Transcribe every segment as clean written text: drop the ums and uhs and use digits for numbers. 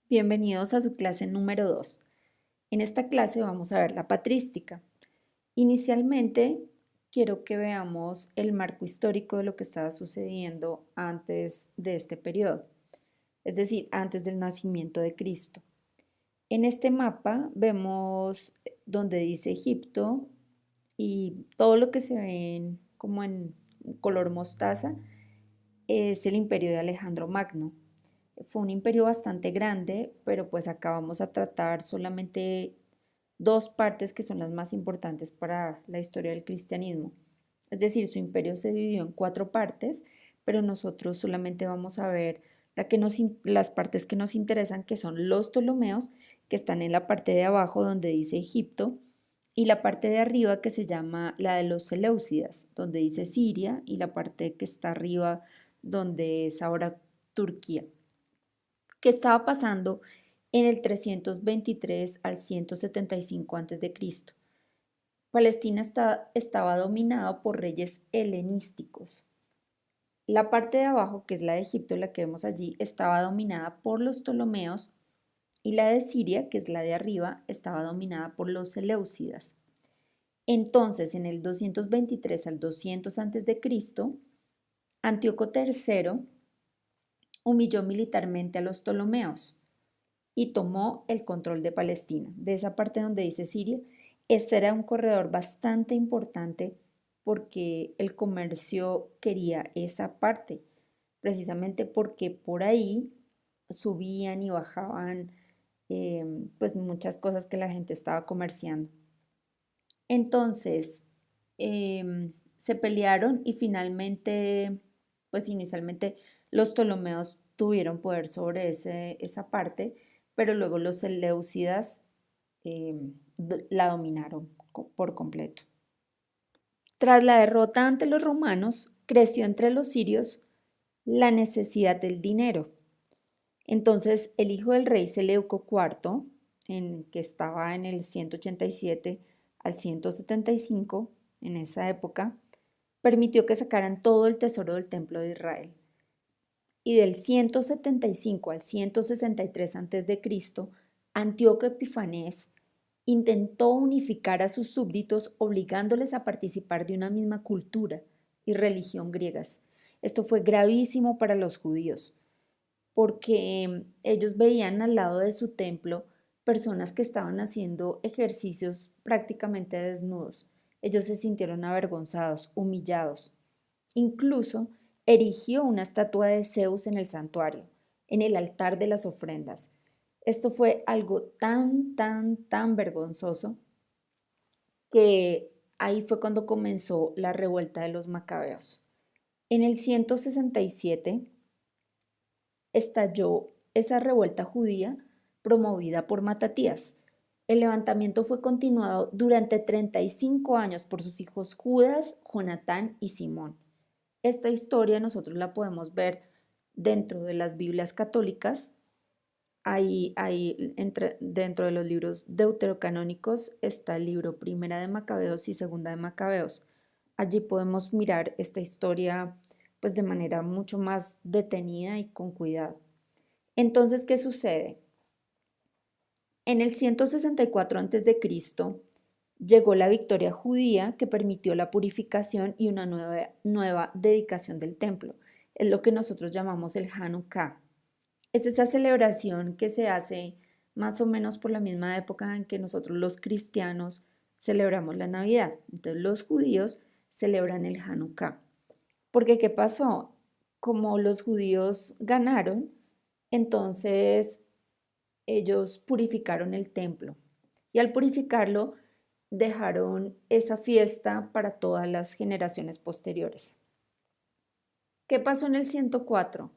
Bienvenidos a su clase número 2. En esta clase vamos a ver la patrística. Inicialmente quiero que veamos el marco histórico de lo que estaba sucediendo antes de este periodo, es decir, antes del nacimiento de Cristo. En este mapa vemos donde dice Egipto y todo lo que se ve como en color mostaza es el imperio de Alejandro Magno. Fue un imperio bastante grande, pero pues acá vamos a tratar solamente dos partes que son las más importantes para la historia del cristianismo. Es decir, su imperio se dividió en cuatro partes, pero nosotros solamente vamos a ver las partes que nos interesan, que son los Ptolomeos, que están en la parte de abajo donde dice Egipto, y la parte de arriba que se llama la de los Seleucidas, donde dice Siria, y la parte que está arriba donde es ahora Turquía. ¿Qué estaba pasando en el 323 al 175 a.C.? Palestina estaba dominada por reyes helenísticos. La parte de abajo, que es la de Egipto, la que vemos allí, estaba dominada por los Ptolomeos y la de Siria, que es la de arriba, estaba dominada por los Seleucidas. Entonces, en el 223 al 200 a.C., Antíoco III humilló militarmente a los Ptolomeos y tomó el control de Palestina. De esa parte donde dice Siria, este era un corredor bastante importante porque el comercio quería esa parte, precisamente porque por ahí subían y bajaban pues muchas cosas que la gente estaba comerciando. Entonces, se pelearon y finalmente, pues inicialmente los Ptolomeos tuvieron poder sobre esa parte, pero luego los Seleucidas la dominaron por completo. Tras la derrota ante los romanos, creció entre los sirios la necesidad del dinero. Entonces, el hijo del rey Seleuco IV, que estaba en el 187 al 175, en esa época, permitió que sacaran todo el tesoro del templo de Israel. Y del 175 al 163 a.C., Antíoco Epifanes intentó unificar a sus súbditos obligándoles a participar de una misma cultura y religión griegas. Esto fue gravísimo para los judíos porque ellos veían al lado de su templo personas que estaban haciendo ejercicios prácticamente desnudos. Ellos se sintieron avergonzados, humillados. Incluso erigió una estatua de Zeus en el santuario, en el altar de las ofrendas. Esto fue algo tan vergonzoso que ahí fue cuando comenzó la revuelta de los macabeos. En el 167 estalló esa revuelta judía promovida por Matatías. El levantamiento fue continuado durante 35 años por sus hijos Judas, Jonatán y Simón. Esta historia nosotros la podemos ver dentro de las Biblias católicas. Dentro de los libros deuterocanónicos está el libro Primera de Macabeos y Segunda de Macabeos. Allí podemos mirar esta historia pues de manera mucho más detenida y con cuidado. Entonces, ¿qué sucede? En el 164 a.C. llegó la victoria judía que permitió la purificación y una nueva dedicación del templo. Es lo que nosotros llamamos el Hanukkah. Es esa celebración que se hace más o menos por la misma época en que nosotros los cristianos celebramos la Navidad. Entonces los judíos celebran el Hanukkah. Porque ¿qué pasó? Como los judíos ganaron, entonces ellos purificaron el templo y al purificarlo dejaron esa fiesta para todas las generaciones posteriores. ¿Qué pasó en el 104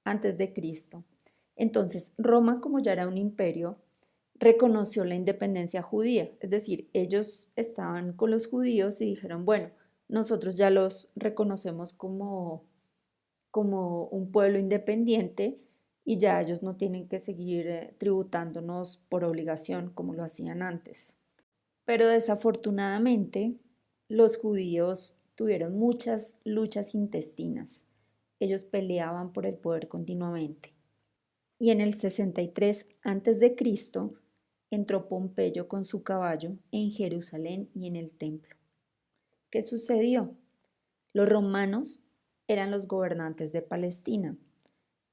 antes de Cristo? Entonces Roma, como ya era un imperio, reconoció la independencia judía, es decir, ellos estaban con los judíos y dijeron, bueno, nosotros ya los reconocemos como un pueblo independiente y ya ellos no tienen que seguir tributándonos por obligación como lo hacían antes. Pero desafortunadamente los judíos tuvieron muchas luchas intestinas. Ellos peleaban por el poder continuamente. Y en el 63 a.C. entró Pompeyo con su caballo en Jerusalén y en el templo. ¿Qué sucedió? Los romanos eran los gobernantes de Palestina,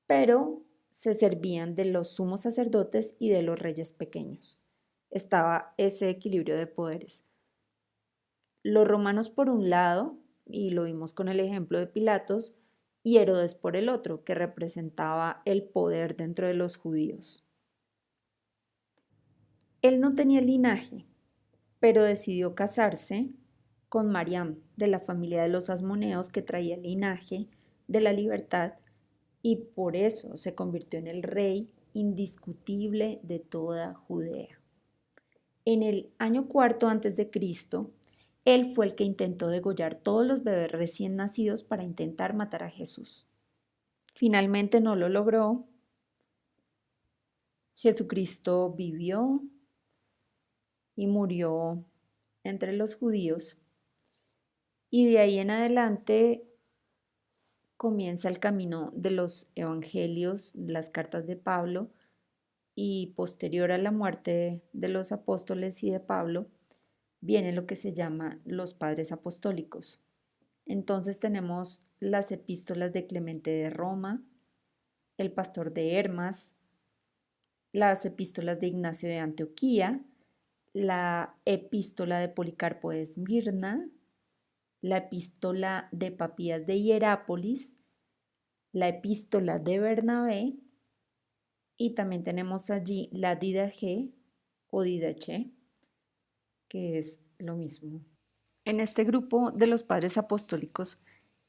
pero se servían de los sumos sacerdotes y de los reyes pequeños. Estaba ese equilibrio de poderes. Los romanos por un lado, y lo vimos con el ejemplo de Pilatos, y Herodes por el otro, que representaba el poder dentro de los judíos. Él no tenía linaje, pero decidió casarse con Mariam, de la familia de los Asmoneos, que traía el linaje de la libertad, y por eso se convirtió en el rey indiscutible de toda Judea. En el año cuarto antes de Cristo, él fue el que intentó degollar todos los bebés recién nacidos para intentar matar a Jesús. Finalmente no lo logró. Jesucristo vivió y murió entre los judíos, y de ahí en adelante comienza el camino de los evangelios, las cartas de Pablo, y posterior a la muerte de los apóstoles y de Pablo, viene lo que se llama los padres apostólicos. Entonces tenemos las epístolas de Clemente de Roma, el pastor de Hermas, las epístolas de Ignacio de Antioquía, la epístola de Policarpo de Esmirna, la epístola de Papías de Hierápolis, la epístola de Bernabé, y también tenemos allí la Didache o Didache, que es lo mismo. En este grupo de los padres apostólicos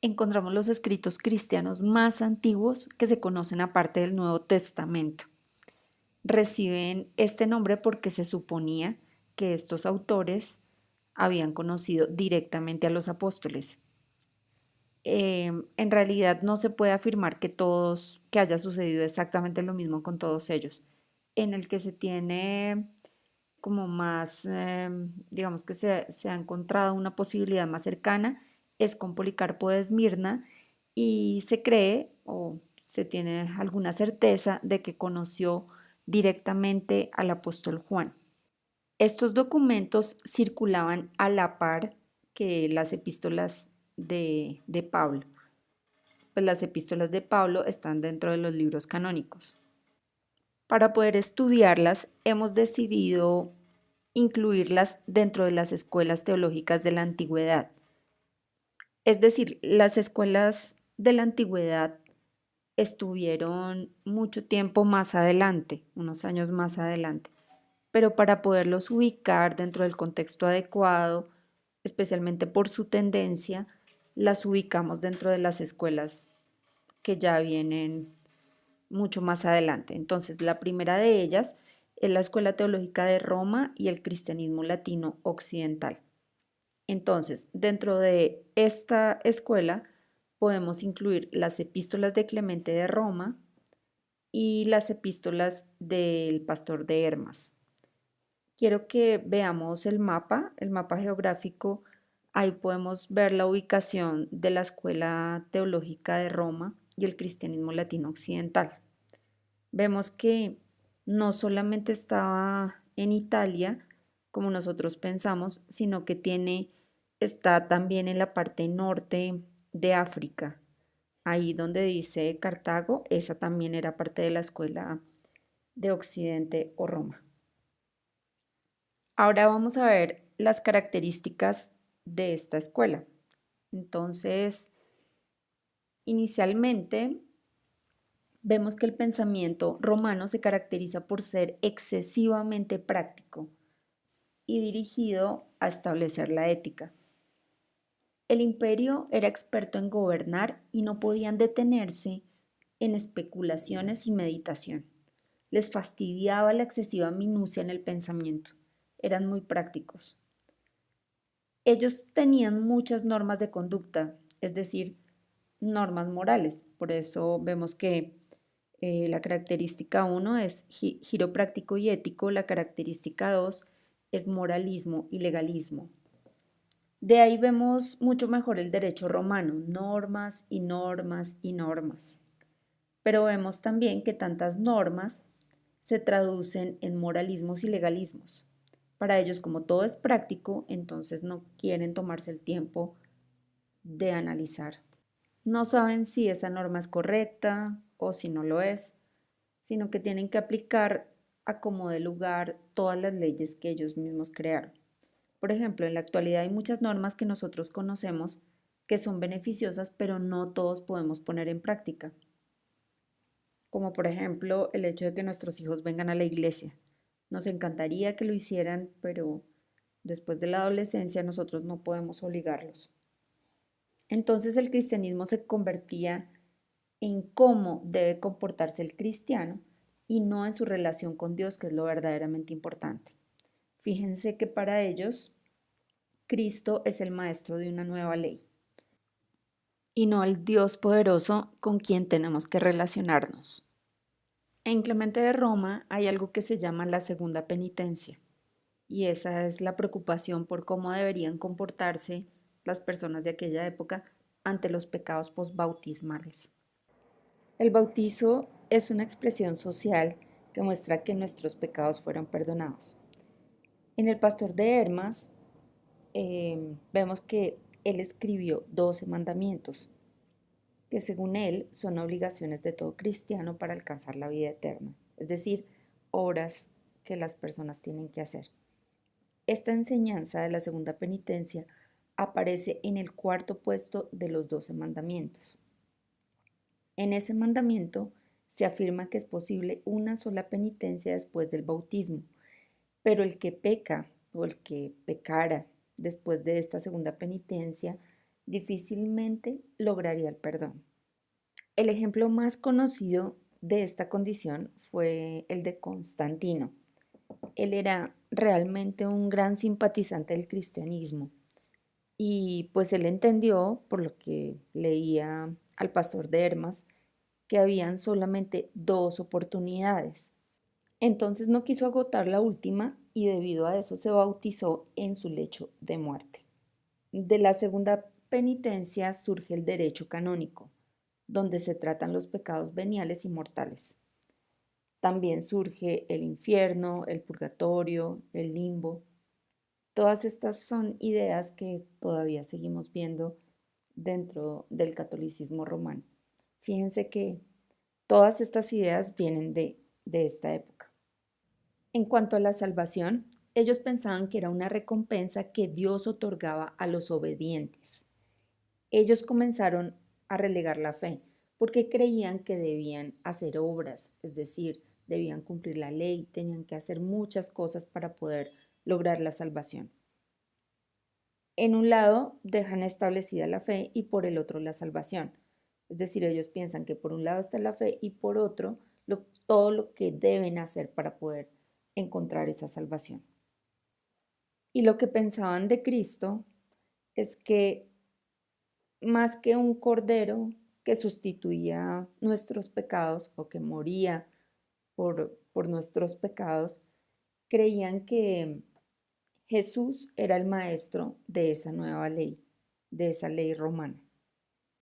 encontramos los escritos cristianos más antiguos que se conocen aparte del Nuevo Testamento. Reciben este nombre porque se suponía que estos autores habían conocido directamente a los apóstoles. En realidad no se puede afirmar que haya sucedido exactamente lo mismo con todos ellos. En el que se tiene como más, digamos que se ha encontrado una posibilidad más cercana, es con Policarpo de Esmirna, y se cree o se tiene alguna certeza de que conoció directamente al apóstol Juan. Estos documentos circulaban a la par que las epístolas de Pablo. Pues las epístolas de Pablo están dentro de los libros canónicos. Para poder estudiarlas, hemos decidido incluirlas dentro de las escuelas teológicas de la antigüedad. Es decir, las escuelas de la antigüedad estuvieron mucho tiempo más adelante, unos años más adelante, pero para poderlos ubicar dentro del contexto adecuado, especialmente por su tendencia, las ubicamos dentro de las escuelas que ya vienen mucho más adelante. Entonces, la primera de ellas es la Escuela Teológica de Roma y el cristianismo latino occidental. Entonces, dentro de esta escuela podemos incluir las epístolas de Clemente de Roma y las epístolas del pastor de Hermas. Quiero que veamos el mapa geográfico. Ahí podemos ver la ubicación de la Escuela Teológica de Roma y el cristianismo latino occidental. Vemos que no solamente estaba en Italia, como nosotros pensamos, sino que está también en la parte norte de África. Ahí donde dice Cartago, esa también era parte de la escuela de Occidente o Roma. Ahora vamos a ver las características de esta escuela. Entonces, inicialmente vemos que el pensamiento romano se caracteriza por ser excesivamente práctico y dirigido a establecer la ética. El imperio era experto en gobernar y no podían detenerse en especulaciones y meditación. Les fastidiaba la excesiva minucia en el pensamiento. Eran muy prácticos. Ellos tenían muchas normas de conducta, es decir, normas morales. Por eso vemos que la característica 1 es giro práctico y ético, la característica 2 es moralismo y legalismo. De ahí vemos mucho mejor el derecho romano, normas y normas y normas. Pero vemos también que tantas normas se traducen en moralismos y legalismos. Para ellos, como todo es práctico, entonces no quieren tomarse el tiempo de analizar. No saben si esa norma es correcta o si no lo es, sino que tienen que aplicar a como dé lugar todas las leyes que ellos mismos crearon. Por ejemplo, en la actualidad hay muchas normas que nosotros conocemos que son beneficiosas, pero no todos podemos poner en práctica. Como por ejemplo el hecho de que nuestros hijos vengan a la iglesia. Nos encantaría que lo hicieran, pero después de la adolescencia nosotros no podemos obligarlos. Entonces el cristianismo se convertía en cómo debe comportarse el cristiano y no en su relación con Dios, que es lo verdaderamente importante. Fíjense que para ellos Cristo es el maestro de una nueva ley y no el Dios poderoso con quien tenemos que relacionarnos. En Clemente de Roma hay algo que se llama la segunda penitencia, y esa es la preocupación por cómo deberían comportarse las personas de aquella época ante los pecados posbautismales. El bautizo es una expresión social que muestra que nuestros pecados fueron perdonados. En el Pastor de Hermas vemos que él escribió 12 mandamientos, que según él son obligaciones de todo cristiano para alcanzar la vida eterna, es decir, obras que las personas tienen que hacer. Esta enseñanza de la segunda penitencia aparece en el cuarto puesto de los 12 mandamientos. En ese mandamiento se afirma que es posible una sola penitencia después del bautismo, pero el que peca o el que pecara después de esta segunda penitencia difícilmente lograría el perdón. El ejemplo más conocido de esta condición fue el de Constantino. Él era realmente un gran simpatizante del cristianismo y pues él entendió, por lo que leía al pastor de Hermas, que habían solamente dos oportunidades. Entonces no quiso agotar la última y debido a eso se bautizó en su lecho de muerte. De la segunda penitencia surge el derecho canónico, donde se tratan los pecados veniales y mortales. También surge el infierno, el purgatorio, el limbo. Todas estas son ideas que todavía seguimos viendo dentro del catolicismo romano. Fíjense que todas estas ideas vienen de esta época. En cuanto a la salvación, ellos pensaban que era una recompensa que Dios otorgaba a los obedientes. Ellos comenzaron a relegar la fe porque creían que debían hacer obras, es decir, debían cumplir la ley, tenían que hacer muchas cosas para poder lograr la salvación. En un lado dejan establecida la fe y por el otro la salvación. Es decir, ellos piensan que por un lado está la fe y por otro todo lo que deben hacer para poder encontrar esa salvación. Y lo que pensaban de Cristo es que más que un cordero que sustituía nuestros pecados o que moría por nuestros pecados, creían que Jesús era el maestro de esa nueva ley, de esa ley romana.